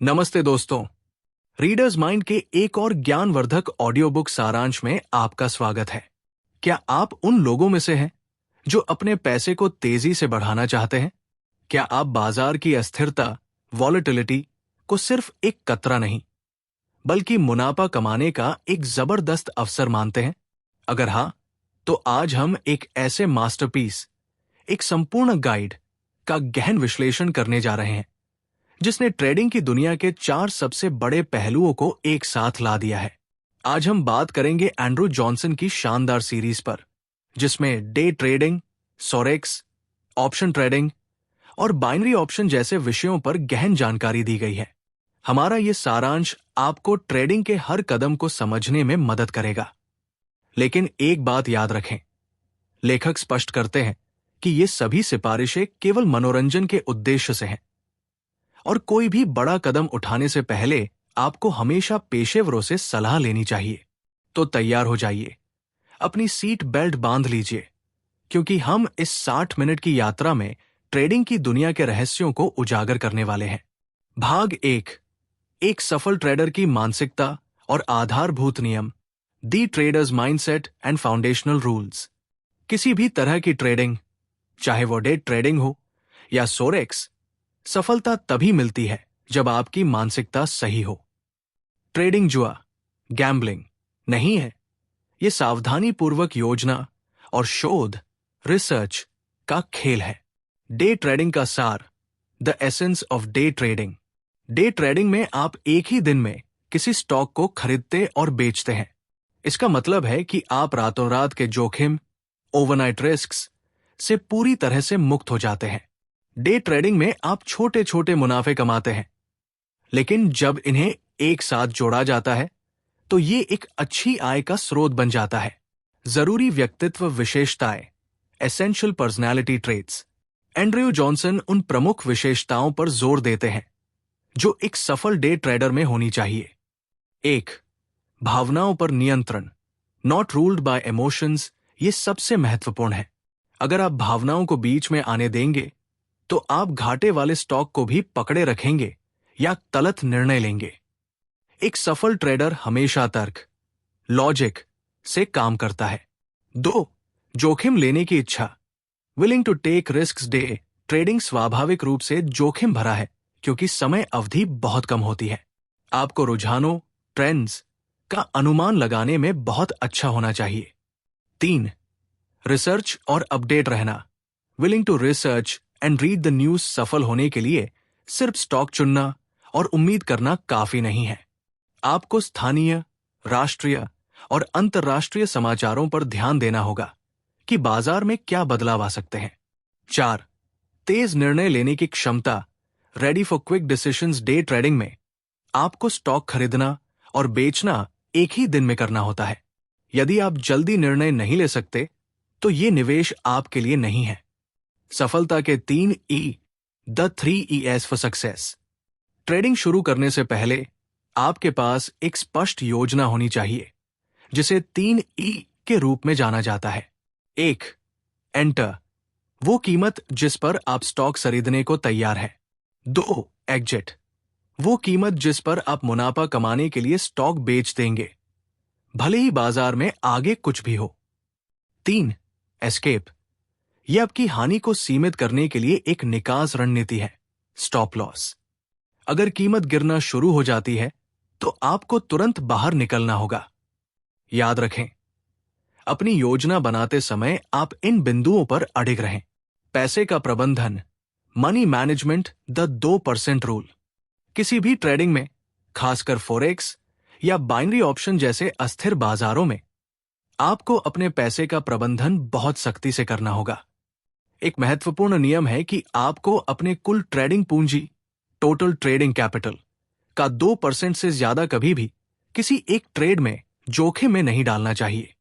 नमस्ते दोस्तों। Readers mind के एक और ज्ञानवर्धक ऑडियो बुक सारांश में आपका स्वागत है। क्या आप उन लोगों में से हैं जो अपने पैसे को तेजी से बढ़ाना चाहते हैं? क्या आप बाजार की अस्थिरता, वॉलेटिलिटी को सिर्फ एक कतरा नहीं बल्कि मुनाफा कमाने का एक जबरदस्त अवसर मानते हैं? अगर हाँ, तो आज हम एक ऐसे मास्टरपीस, एक संपूर्ण गाइड का गहन विश्लेषण करने जा रहे हैं जिसने ट्रेडिंग की दुनिया के 4 सबसे बड़े पहलुओं को एक साथ ला दिया है। आज हम बात करेंगे एंड्रू जॉनसन की शानदार सीरीज पर, जिसमें डे ट्रेडिंग, सॉरेक्स, ऑप्शन ट्रेडिंग और बाइनरी ऑप्शन जैसे विषयों पर गहन जानकारी दी गई है। हमारा ये सारांश आपको ट्रेडिंग के हर कदम को समझने में मदद करेगा। लेकिन एक बात याद रखें, लेखक स्पष्ट करते हैं कि ये सभी सिफारिशें केवल मनोरंजन के उद्देश्य से हैं और कोई भी बड़ा कदम उठाने से पहले आपको हमेशा पेशेवरों से सलाह लेनी चाहिए। तो तैयार हो जाइए, अपनी सीट बेल्ट बांध लीजिए, क्योंकि हम इस 60 मिनट की यात्रा में ट्रेडिंग की दुनिया के रहस्यों को उजागर करने वाले हैं। भाग 1, एक सफल ट्रेडर की मानसिकता और आधारभूत नियम, the traders mindset and foundational rules. किसी भी तरह की ट्रेडिंग, चाहे वो डे ट्रेडिंग हो या सोरेक्स, सफलता तभी मिलती है जब आपकी मानसिकता सही हो। ट्रेडिंग जुआ, गैम्बलिंग नहीं है। यह सावधानीपूर्वक योजना और शोध, रिसर्च का खेल है। डे ट्रेडिंग का सार, the essence of day trading. Day trading में आप एक ही दिन में किसी स्टॉक को खरीदते और बेचते हैं। इसका मतलब है कि आप रातों रात के जोखिम, ओवरनाइट रिस्क्स से पूरी तरह से मुक्त हो जाते हैं। डे ट्रेडिंग में आप छोटे छोटे मुनाफे कमाते हैं, लेकिन जब इन्हें एक साथ जोड़ा जाता है तो ये एक अच्छी आय का स्रोत बन जाता है। जरूरी व्यक्तित्व विशेषताएं, essential personality traits. Andrew Johnson उन प्रमुख विशेषताओं पर जोर देते हैं जो एक सफल डे ट्रेडर में होनी चाहिए। 1, भावनाओं पर नियंत्रण, नॉट रूल्ड बाय इमोशंस। ये सबसे महत्वपूर्ण है। अगर आप भावनाओं को बीच में आने देंगे तो आप घाटे वाले स्टॉक को भी पकड़े रखेंगे या गलत निर्णय लेंगे। एक सफल ट्रेडर हमेशा तर्क, लॉजिक से काम करता है। 2, जोखिम लेने की इच्छा, willing to take risks. Day trading स्वाभाविक रूप से जोखिम भरा है क्योंकि समय अवधि बहुत कम होती है। आपको रुझानों, ट्रेंड्स का अनुमान लगाने में बहुत अच्छा होना चाहिए। 3, रिसर्च और अपडेट रहना, willing to research and read the news. सफल होने के लिए सिर्फ स्टॉक चुनना और उम्मीद करना काफी नहीं है। आपको स्थानीय, राष्ट्रीय और अंतर्राष्ट्रीय समाचारों पर ध्यान देना होगा कि बाजार में क्या बदलाव आ सकते हैं। 4, तेज निर्णय लेने की क्षमता, ready for quick decisions. Day trading में आपको स्टॉक खरीदना और बेचना एक ही दिन में करना होता है। यदि आप जल्दी निर्णय नहीं ले सकते तो ये निवेश आपके लिए नहीं है। सफलता के 3 E, the 3 E's for success. Trading शुरू करने से पहले आपके पास एक स्पष्ट योजना होनी चाहिए, जिसे 3 ई के रूप में जाना जाता है। 1, एंटर, वो कीमत जिस पर आप स्टॉक खरीदने को तैयार है। 2, एग्जिट, वो कीमत जिस पर आप मुनाफा कमाने के लिए स्टॉक बेच देंगे, भले ही बाजार में आगे कुछ भी हो। 3, एस्केप, यह आपकी हानि को सीमित करने के लिए एक निकास रणनीति है, स्टॉप लॉस। अगर कीमत गिरना शुरू हो जाती है तो आपको तुरंत बाहर निकलना होगा। याद रखें, अपनी योजना बनाते समय आप इन बिंदुओं पर अडिग रहें। पैसे का प्रबंधन, मनी मैनेजमेंट, द 2% रूल। किसी भी ट्रेडिंग में, खासकर फॉरेक्स या बाइनरी ऑप्शन जैसे अस्थिर बाजारों में, आपको अपने पैसे का प्रबंधन बहुत सख्ती से करना होगा। एक महत्वपूर्ण नियम है कि आपको अपने कुल ट्रेडिंग पूंजी, टोटल ट्रेडिंग कैपिटल का 2% से ज्यादा कभी भी किसी एक ट्रेड में जोखिम में नहीं डालना चाहिए।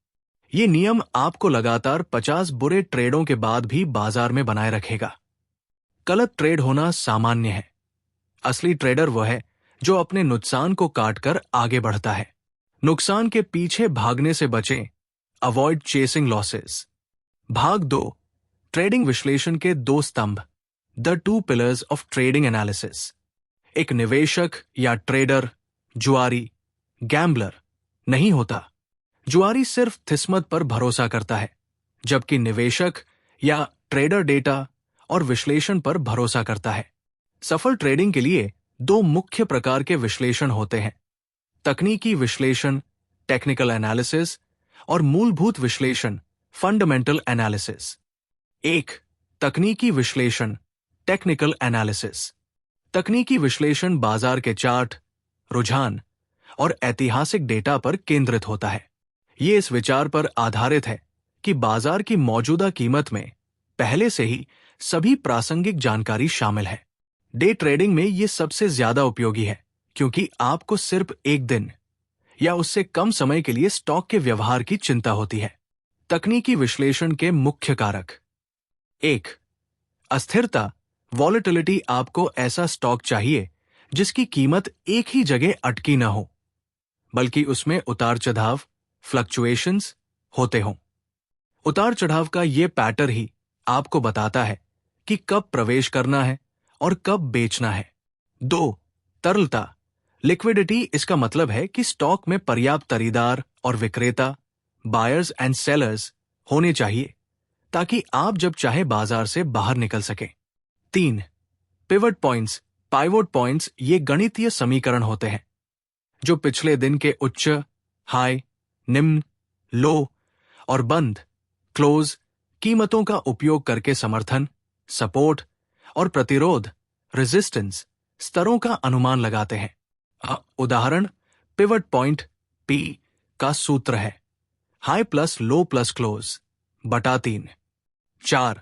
ये नियम आपको लगातार 50 बुरे ट्रेडों के बाद भी बाजार में बनाए रखेगा। गलत ट्रेड होना सामान्य है। असली ट्रेडर वह है जो अपने नुकसान को काटकर आगे बढ़ता है। नुकसान के पीछे भागने से बचें, अवॉइड चेसिंग लॉसेस। भाग 2, ट्रेडिंग विश्लेषण के 2 स्तंभ, the 2 pillars of trading analysis. एक निवेशक या ट्रेडर, जुआरी, गैम्बलर नहीं होता। जुआरी सिर्फ किस्मत पर भरोसा करता है, जबकि निवेशक या ट्रेडर डेटा और विश्लेषण पर भरोसा करता है। सफल ट्रेडिंग के लिए दो मुख्य प्रकार के विश्लेषण होते हैं: तकनीकी विश्लेषण, टेक्निकल एनालिसिस, और मूलभूत विश्लेषण, फंडामेंटल एनालिसिस। एक, तकनीकी विश्लेषण, टेक्निकल एनालिसिस। तकनीकी विश्लेषण बाजार के चार्ट, रुझान और ऐतिहासिक डेटा पर केंद्रित होता है। ये इस विचार पर आधारित है कि बाजार की मौजूदा कीमत में पहले से ही सभी प्रासंगिक जानकारी शामिल है। डे ट्रेडिंग में ये सबसे ज्यादा उपयोगी है, क्योंकि आपको सिर्फ एक दिन या उससे कम समय के लिए स्टॉक के व्यवहार की चिंता होती है। तकनीकी विश्लेषण के मुख्य कारक: एक, अस्थिरता, वॉलेटिलिटी। आपको ऐसा स्टॉक चाहिए जिसकी कीमत एक ही जगह अटकी न हो, बल्कि उसमें उतार चढ़ाव, फ्लक्चुएशंस होते हों। उतार चढ़ाव का यह पैटर्न ही आपको बताता है कि कब प्रवेश करना है और कब बेचना है। दो, तरलता, लिक्विडिटी। इसका मतलब है कि स्टॉक में पर्याप्त खरीदार और विक्रेता, बायर्स एंड सेलर्स होने चाहिए, ताकि आप जब चाहे बाजार से बाहर निकल सकें। तीन, पिवट पॉइंट्स, पाइवोट पॉइंट्स। ये गणितीय समीकरण होते हैं जो पिछले दिन के उच्च, हाई, निम्न, लो और बंद, क्लोज कीमतों का उपयोग करके समर्थन, सपोर्ट और प्रतिरोध, रेजिस्टेंस स्तरों का अनुमान लगाते हैं। उदाहरण, पिवट पॉइंट पी का सूत्र है high plus low plus close बटा 3। 4,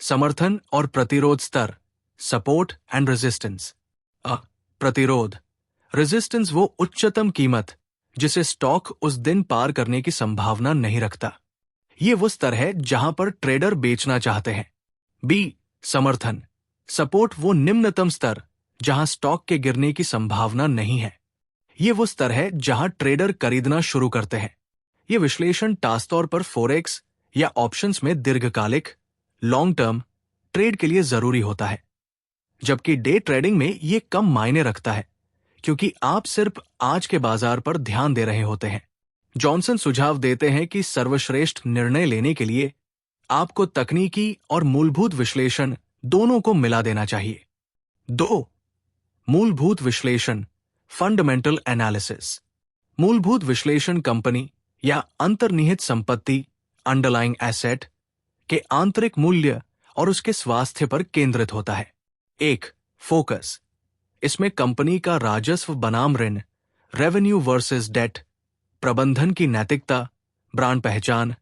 समर्थन और प्रतिरोध स्तर, सपोर्ट एंड रेजिस्टेंस। प्रतिरोध, रेजिस्टेंस वो उच्चतम कीमत जिसे स्टॉक उस दिन पार करने की संभावना नहीं रखता। ये वो स्तर है जहां पर ट्रेडर बेचना चाहते हैं। बी, समर्थन, सपोर्ट वो निम्नतम स्तर जहां स्टॉक के गिरने की संभावना नहीं है। ये वो स्तर है जहां ट्रेडर खरीदना शुरू करते हैं। ये विश्लेषण खासतौर पर फॉरेक्स या ऑप्शंस में दीर्घकालिक, लॉन्ग टर्म ट्रेड के लिए जरूरी होता है, जबकि डे ट्रेडिंग में ये कम मायने रखता है, क्योंकि आप सिर्फ आज के बाजार पर ध्यान दे रहे होते हैं। जॉनसन सुझाव देते हैं कि सर्वश्रेष्ठ निर्णय लेने के लिए आपको तकनीकी और मूलभूत विश्लेषण दोनों को मिला देना चाहिए। 2, मूलभूत विश्लेषण, फंडामेंटल एनालिसिस। मूलभूत विश्लेषण कंपनी या अंतर्निहित संपत्ति, अंडरलाइंग एसेट के आंतरिक मूल्य और उसके स्वास्थ्य पर केंद्रित होता है। 1, फोकस। इसमें कंपनी का राजस्व बनाम ऋण, रेवेन्यू वर्सेस डेट, प्रबंधन की नैतिकता, ब्रांड पहचान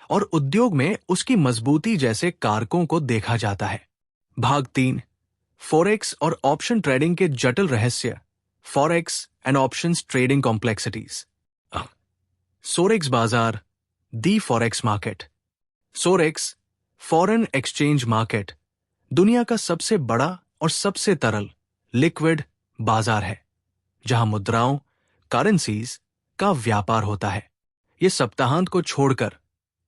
और उद्योग में उसकी मजबूती जैसे कारकों को देखा जाता है। भाग 3, फॉरेक्स और ऑप्शन ट्रेडिंग के जटिल रहस्य, forex and options trading complexities. Forex बाजार, the forex market. Forex, foreign exchange market, दुनिया का सबसे बड़ा और सबसे तरल लिक्विड बाजार है, जहां मुद्राओं, करेंसीज का व्यापार होता है। यह सप्ताहांत को छोड़कर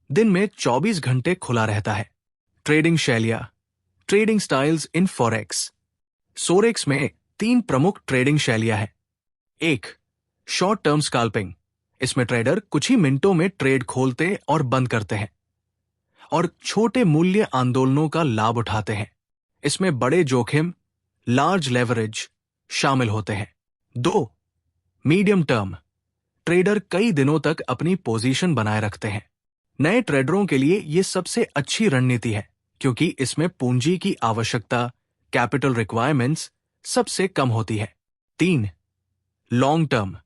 दिन में 24 घंटे खुला रहता है। ट्रेडिंग शैलियां, trading styles in forex. Forex में 3 प्रमुख ट्रेडिंग शैलियां हैं। 1, शॉर्ट टर्म स्कैल्पिंग। इसमें ट्रेडर कुछ ही मिनटों में ट्रेड खोलते और बंद करते हैं और छोटे मूल्य आंदोलनों का लाभ उठाते हैं। इसमें बड़े जोखिम, लार्ज लेवरेज शामिल होते हैं। 2, मीडियम टर्म। ट्रेडर कई दिनों तक अपनी पोजीशन बनाए रखते हैं। नए ट्रेडरों के लिए यह सबसे अच्छी रणनीति है, क्योंकि इसमें पूंजी की आवश्यकता, कैपिटल रिक्वायरमेंट्स सबसे कम होती है। 3, लॉन्ग टर्म।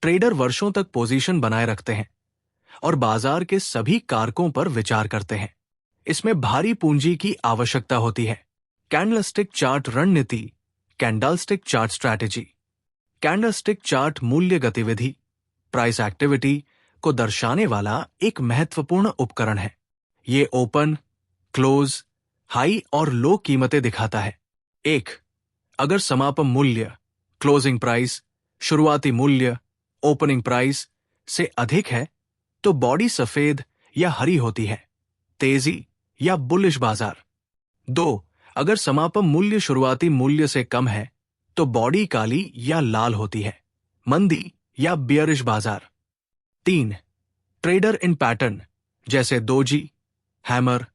ट्रेडर वर्षों तक पोजीशन बनाए रखते हैं और बाजार के सभी कारकों पर विचार करते हैं। इसमें भारी पूंजी की आवश्यकता होती है। कैंडलस्टिक चार्ट रणनीति, candlestick chart strategy. Candlestick chart मूल्य गतिविधि, प्राइस एक्टिविटी को दर्शाने वाला एक महत्वपूर्ण उपकरण है। ये ओपन, क्लोज, हाई और लो कीमतें दिखाता है। 1, अगर समापन मूल्य, क्लोजिंग प्राइस, शुरुआती मूल्य, ओपनिंग प्राइस से अधिक है तो बॉडी सफेद या हरी होती है, तेजी या बुलिश बाजार। 2, अगर समापन मूल्य शुरुआती मूल्य से कम है तो बॉडी काली या लाल होती है, मंदी या बियरिश बाजार। 3. ट्रेडर इन पैटर्न जैसे दोजी, हैमर,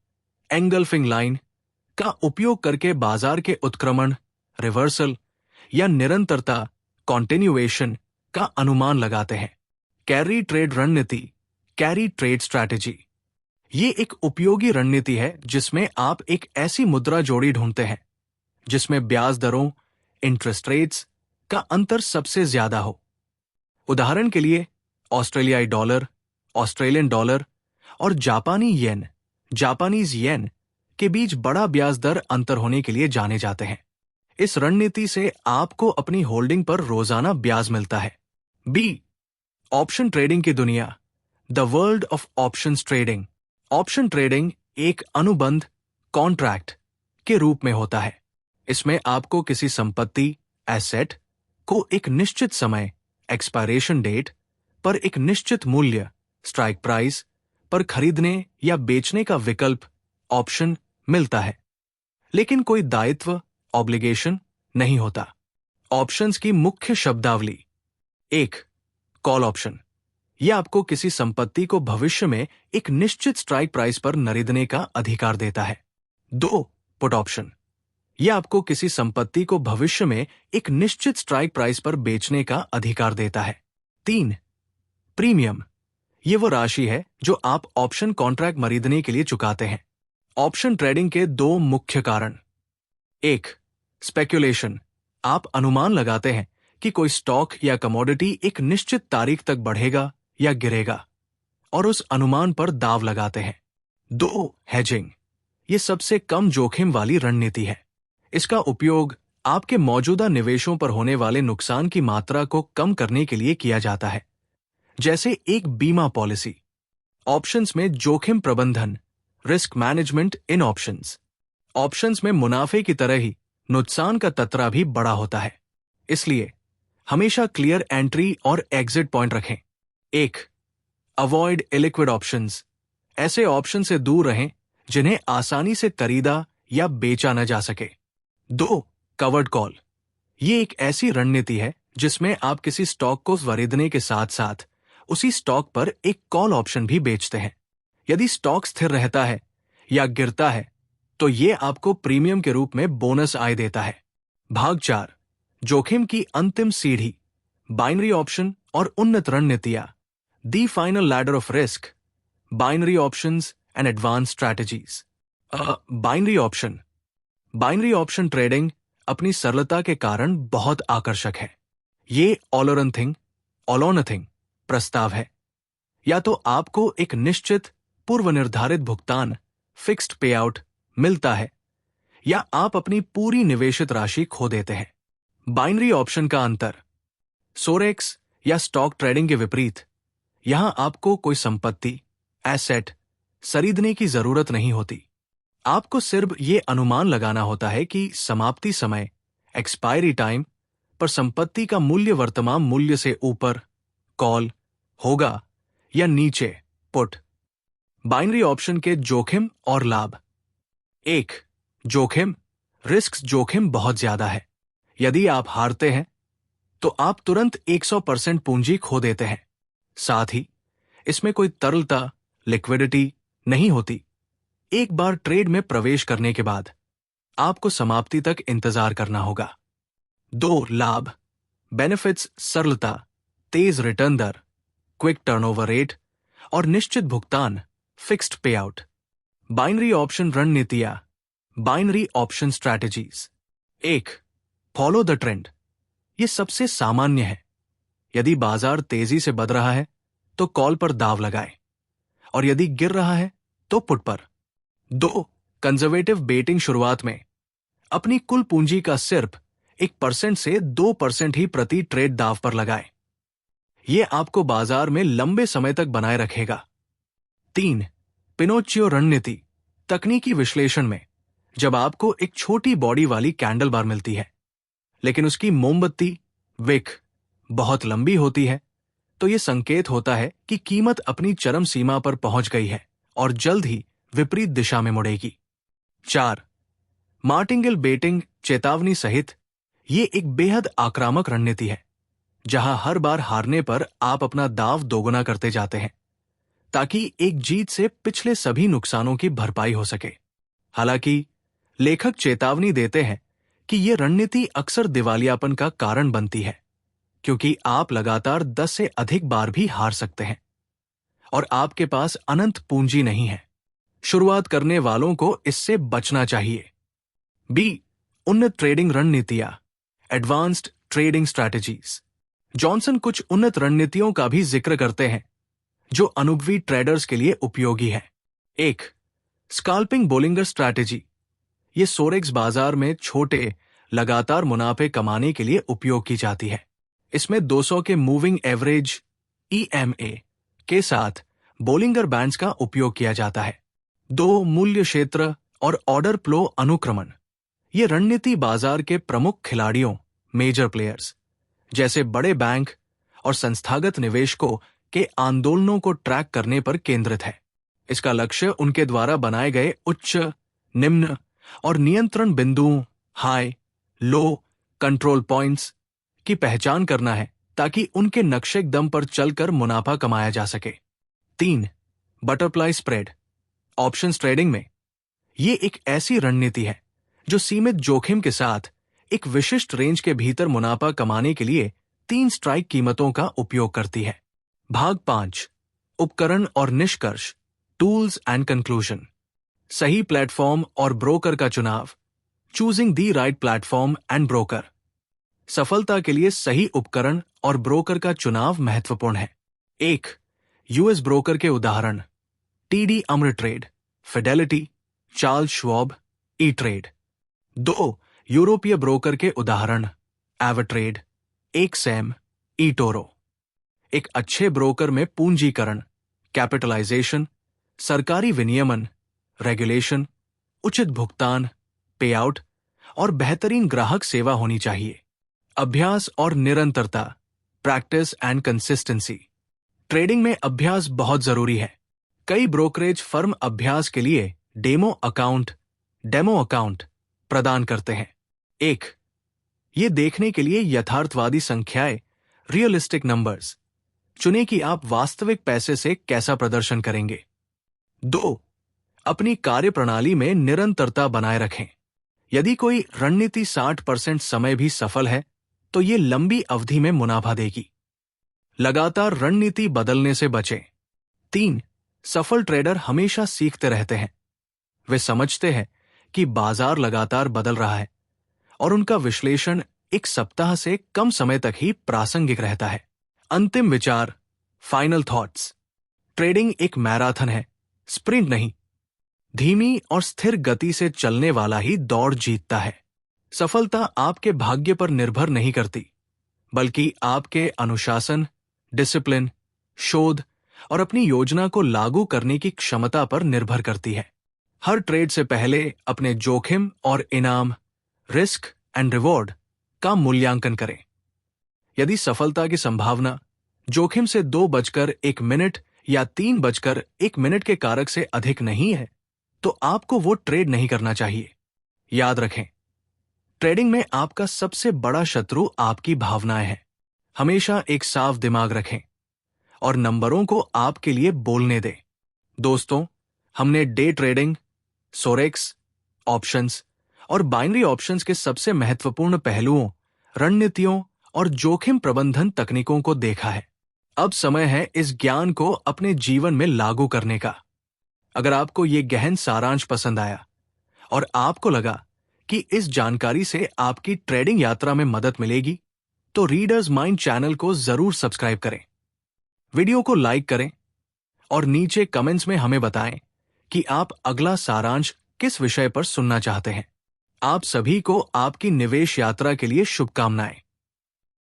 एंगल्फिंग लाइन का उपयोग करके बाजार के उत्क्रमण, रिवर्सल या निरंतरता, कॉन्टिन्यूएशन का अनुमान लगाते हैं। कैरी ट्रेड रणनीति, कैरी ट्रेड स्ट्रैटेजी, ये एक उपयोगी रणनीति है जिसमें आप एक ऐसी मुद्रा जोड़ी ढूंढते हैं जिसमें ब्याज दरों, इंटरेस्ट रेट्स का अंतर सबसे ज्यादा हो। उदाहरण के लिए ऑस्ट्रेलियाई डॉलर, ऑस्ट्रेलियन डॉलर और जापानी येन, जापानीज येन के बीच बड़ा ब्याज दर अंतर होने के लिए जाने जाते हैं। इस रणनीति से आपको अपनी होल्डिंग पर रोजाना ब्याज मिलता है। बी. ऑप्शन ट्रेडिंग की दुनिया, the world of options trading. Option trading एक अनुबंध, कॉन्ट्रैक्ट के रूप में होता है। इसमें आपको किसी संपत्ति, एसेट को एक निश्चित समय, एक्सपायरेशन डेट पर एक निश्चित मूल्य, स्ट्राइक प्राइस पर खरीदने या बेचने का विकल्प, ऑप्शन मिलता है, लेकिन कोई दायित्व, ऑब्लिगेशन नहीं होता। ऑप्शंस की मुख्य शब्दावली: 1. कॉल ऑप्शन, यह आपको किसी संपत्ति को भविष्य में एक निश्चित स्ट्राइक प्राइस पर खरीदने का अधिकार देता है। 2. पुट ऑप्शन, यह आपको किसी संपत्ति को भविष्य में एक निश्चित स्ट्राइक प्राइस पर बेचने का अधिकार देता है। 3. प्रीमियम, यह वो राशि है जो आप ऑप्शन कॉन्ट्रैक्ट खरीदने के लिए चुकाते हैं। ऑप्शन ट्रेडिंग के 2 मुख्य कारण: 1. स्पेक्यूलेशन, आप अनुमान लगाते हैं कि कोई स्टॉक या कमोडिटी एक निश्चित तारीख तक बढ़ेगा या गिरेगा और उस अनुमान पर दाव लगाते हैं। 2. हेजिंग, ये सबसे कम जोखिम वाली रणनीति है। इसका उपयोग आपके मौजूदा निवेशों पर होने वाले नुकसान की मात्रा को कम करने के लिए किया जाता है, जैसे एक बीमा पॉलिसी। ऑप्शंस में जोखिम प्रबंधन, रिस्क मैनेजमेंट इन ऑप्शंस। ऑप्शंस में मुनाफे की तरह ही नुकसान का खतरा भी बड़ा होता है, इसलिए हमेशा क्लियर एंट्री और एग्जिट पॉइंट रखें। 1. अवॉइड इलिक्विड ऑप्शंस, ऐसे ऑप्शन से दूर रहें जिन्हें आसानी से खरीदा या बेचा न जा सके। 2. कवर्ड कॉल, ये एक ऐसी रणनीति है जिसमें आप किसी स्टॉक को खरीदने के साथ साथ उसी स्टॉक पर एक कॉल ऑप्शन भी बेचते हैं। यदि स्टॉक स्थिर रहता है या गिरता है तो ये आपको प्रीमियम के रूप में बोनस आय देता है। भाग 4, जोखिम की अंतिम सीढ़ी, बाइनरी ऑप्शन और उन्नत रणनीतियां, the final ladder of risk, binary options and advance strategies. Binary option trading अपनी सरलता के कारण बहुत आकर्षक है। ये ऑल और नथिंग, ऑल और नथिंग प्रस्ताव है। या तो आपको एक निश्चित पूर्व निर्धारित भुगतान, फिक्स्ड पे आउट मिलता है, या आप अपनी पूरी निवेशित राशि खो देते हैं। बाइनरी ऑप्शन का अंतर: सोरेक्स या स्टॉक ट्रेडिंग के विपरीत, यहां आपको कोई संपत्ति, एसेट खरीदने की जरूरत नहीं होती। आपको सिर्फ ये अनुमान लगाना होता है कि समाप्ति समय, एक्सपायरी टाइम पर संपत्ति का मूल्य वर्तमान मूल्य से ऊपर, कॉल होगा, या नीचे, पुट। बाइनरी ऑप्शन के जोखिम और लाभ: 1. जोखिम, रिस्क जोखिम बहुत ज्यादा है। यदि आप हारते हैं तो आप तुरंत 100% पूंजी खो देते हैं। साथ ही इसमें कोई तरलता, लिक्विडिटी नहीं होती। एक बार ट्रेड में प्रवेश करने के बाद आपको समाप्ति तक इंतजार करना होगा। 2. लाभ, बेनिफिट्स, सरलता, तेज रिटर्न दर, क्विक टर्नओवर रेट और निश्चित भुगतान, फिक्स्ड पे आउट। बाइनरी ऑप्शन रणनीतियां, binary option strategies. 1. Follow the trend, ये सबसे सामान्य है। यदि बाजार तेजी से बढ़ रहा है तो कॉल पर दाव लगाएं, और यदि गिर रहा है तो पुट पर। 2. कंजर्वेटिव बेटिंग, शुरुआत में अपनी कुल पूंजी का सिर्फ 1% से 2% ही प्रति ट्रेड दाव पर लगाएं। यह आपको बाजार में लंबे समय तक बनाए रखेगा। 3. पिनोचियो रणनीति, तकनीकी विश्लेषण में जब आपको एक छोटी बॉडी वाली कैंडल बार मिलती है लेकिन उसकी मोमबत्ती, विक, बहुत लंबी होती है, तो यह संकेत होता है कि कीमत अपनी चरम सीमा पर पहुंच गई है और जल्द ही विपरीत दिशा में मुड़ेगी। 4. मार्टिंगेल बेटिंग, चेतावनी सहित, ये एक बेहद आक्रामक रणनीति है, जहां हर बार हारने पर आप अपना दाव दोगुना करते जाते हैं, ताकि एक जीत से पिछले सभी नुकसानों की भरपाई हो सके। हालांकि लेखक चेतावनी देते हैं कि यह रणनीति अक्सर दिवालियापन का कारण बनती है, क्योंकि आप लगातार 10 से अधिक बार भी हार सकते हैं और आपके पास अनंत पूंजी नहीं है। शुरुआत करने वालों को इससे बचना चाहिए। बी, उन्नत ट्रेडिंग रणनीतियां, एडवांस्ड ट्रेडिंग स्ट्रैटेजीज। जॉनसन कुछ उन्नत रणनीतियों का भी जिक्र करते हैं जो अनुभवी ट्रेडर्स के लिए उपयोगी है। 1. Scalping Bollinger strategy. ये सोरेक्स बाजार में छोटे लगातार मुनाफे कमाने के लिए उपयोग की जाती है। इसमें 200 के मूविंग एवरेज EMA के साथ बोलिंगर बैंड्स का उपयोग किया जाता है। 2. मूल्य क्षेत्र और ऑर्डर फ्लो अनुक्रमण। ये रणनीति बाजार के प्रमुख खिलाड़ियों, मेजर प्लेयर्स जैसे बड़े बैंक और संस्थागत निवेशकों के आंदोलनों को ट्रैक करने पर केंद्रित है। इसका लक्ष्य उनके द्वारा बनाए गए उच्च, निम्न और नियंत्रण बिंदुओं, हाई, लो, कंट्रोल पॉइंट्स की पहचान करना है, ताकि उनके नक्शे दम पर चलकर मुनाफा कमाया जा सके। 3. Butterfly spread. ऑप्शंस ट्रेडिंग में ये एक ऐसी रणनीति है जो सीमित जोखिम के साथ एक विशिष्ट रेंज के भीतर मुनाफा कमाने के लिए 3 स्ट्राइक कीमतों का उपयोग करती है। भाग 5, उपकरण और निष्कर्ष, टूल्स एंड कंक्लूजन। सही प्लेटफॉर्म और ब्रोकर का चुनाव, choosing the right platform and broker. सफलता के लिए सही उपकरण और ब्रोकर का चुनाव महत्वपूर्ण है। 1. यूएस ब्रोकर के उदाहरण, TD Ameritrade, Fidelity, Charles Schwab, E-Trade। 2. यूरोपीय ब्रोकर के उदाहरण, एवरट्रेड, एक्सएम, eToro। एक अच्छे ब्रोकर में पूंजीकरण, कैपिटलाइजेशन, सरकारी विनियमन, रेगुलेशन, उचित भुगतान, पेआउट और बेहतरीन ग्राहक सेवा होनी चाहिए। अभ्यास और निरंतरता, प्रैक्टिस एंड कंसिस्टेंसी। ट्रेडिंग में अभ्यास बहुत जरूरी है। कई ब्रोकरेज फर्म अभ्यास के लिए डेमो अकाउंट प्रदान करते हैं। 1. ये देखने के लिए यथार्थवादी संख्याएं, रियलिस्टिक नंबर्स चुनें कि आप वास्तविक पैसे से कैसा प्रदर्शन करेंगे। 2. अपनी कार्यप्रणाली में निरंतरता बनाए रखें। यदि कोई रणनीति 60% समय भी सफल है, तो ये लंबी अवधि में मुनाफा देगी। लगातार रणनीति बदलने से बचें। 3. सफल ट्रेडर हमेशा सीखते रहते हैं। वे समझते हैं कि बाजार लगातार बदल रहा है और उनका विश्लेषण एक सप्ताह से कम समय तक ही प्रासंगिक रहता है। अंतिम विचार, फाइनल थॉट्स। ट्रेडिंग एक मैराथन है, स्प्रिंट नहीं। धीमी और स्थिर गति से चलने वाला ही दौड़ जीतता है। सफलता आपके भाग्य पर निर्भर नहीं करती, बल्कि आपके अनुशासन, डिसिप्लिन, शोध और अपनी योजना को लागू करने की क्षमता पर निर्भर करती है। हर ट्रेड से पहले अपने जोखिम और इनाम, रिस्क एंड रिवॉर्ड का मूल्यांकन करें। यदि सफलता की संभावना जोखिम से 2:01 या 3:01 के कारक से अधिक नहीं है, तो आपको वो ट्रेड नहीं करना चाहिए। याद रखें, ट्रेडिंग में आपका सबसे बड़ा शत्रु आपकी भावनाएं हैं। हमेशा एक साफ दिमाग रखें और नंबरों को आपके लिए बोलने दें। दोस्तों, हमने डे ट्रेडिंग, सोरेक्स, ऑप्शंस और बाइनरी ऑप्शंस के सबसे महत्वपूर्ण पहलुओं, रणनीतियों और जोखिम प्रबंधन तकनीकों को देखा है। अब समय है इस ज्ञान को अपने जीवन में लागू करने का। अगर आपको ये गहन सारांश पसंद आया और आपको लगा कि इस जानकारी से आपकी ट्रेडिंग यात्रा में मदद मिलेगी, तो रीडर्स माइंड चैनल को जरूर सब्सक्राइब करें, वीडियो को लाइक करें और नीचे कमेंट्स में हमें बताएं कि आप अगला सारांश किस विषय पर सुनना चाहते हैं। आप सभी को आपकी निवेश यात्रा के लिए शुभकामनाएं।